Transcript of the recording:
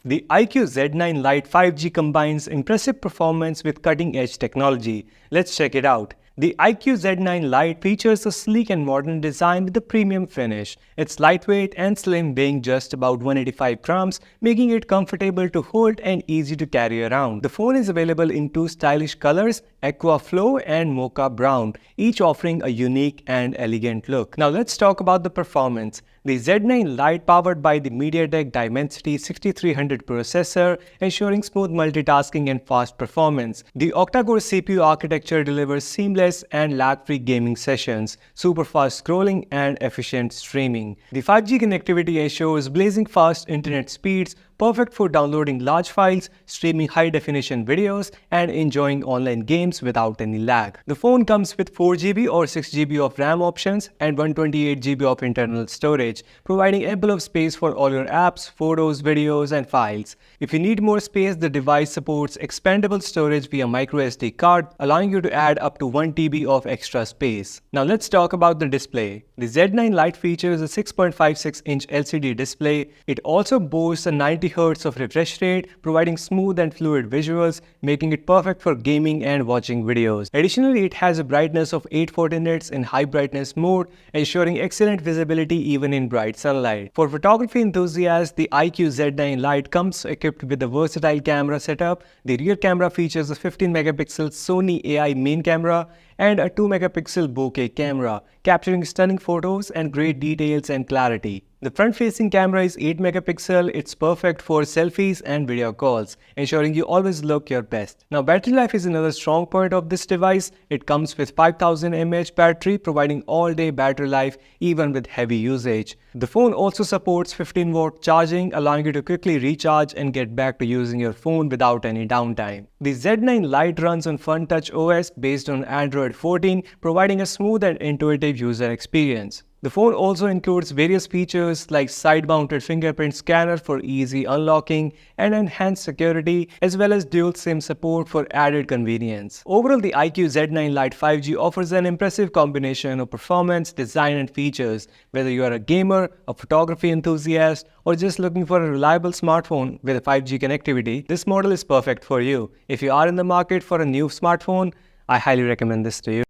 The iQOO Z9 Lite 5G combines impressive performance with cutting-edge technology. Let's check it out. The iQOO Z9 Lite features a sleek and modern design with a premium finish. It's lightweight and slim, weighing just about 185 grams, making it comfortable to hold and easy to carry around. The phone is available in two stylish colors, Aqua Flow and Mocha Brown, each offering a unique and elegant look. Now let's talk about the performance. The Z9 Lite powered by the MediaTek Dimensity 6300 processor, ensuring smooth multitasking and fast performance. The octa-core CPU architecture delivers seamless and lag-free gaming sessions, super fast scrolling and efficient streaming. The 5G connectivity ensures blazing fast internet speeds, perfect for downloading large files, streaming high-definition videos, and enjoying online games without any lag. The phone comes with 4GB or 6GB of RAM options and 128GB of internal storage, providing ample of space for all your apps, photos, videos, and files. If you need more space, the device supports expandable storage via microSD card, allowing you to add up to 1TB of extra space. Now let's talk about the display. The Z9 Lite features a 6.56-inch LCD display. It also boasts a 90Hz of refresh rate, providing smooth and fluid visuals, making it perfect for gaming and watching videos. Additionally, it has a brightness of 840 nits in high brightness mode, ensuring excellent visibility even in bright sunlight. For photography enthusiasts, the iQOO Z9 Lite comes equipped with a versatile camera setup. The rear camera features a 15-megapixel Sony AI main camera and a 2-megapixel bokeh camera, capturing stunning photos and great details and clarity. The front-facing camera is 8 megapixel. It's perfect for selfies and video calls, ensuring you always look your best. Now, battery life is another strong point of this device. It comes with 5000 mAh battery, providing all-day battery life even with heavy usage. The phone also supports 15-watt charging, allowing you to quickly recharge and get back to using your phone without any downtime. The Z9 Lite runs on FunTouch OS based on Android 14, providing a smooth and intuitive user experience. The phone also includes various features like side-mounted fingerprint scanner for easy unlocking and enhanced security, as well as dual SIM support for added convenience. Overall, the iQOO Z9 Lite 5G offers an impressive combination of performance, design, and features. Whether you are a gamer, a photography enthusiast, or just looking for a reliable smartphone with 5G connectivity, this model is perfect for you. If you are in the market for a new smartphone, I highly recommend this to you.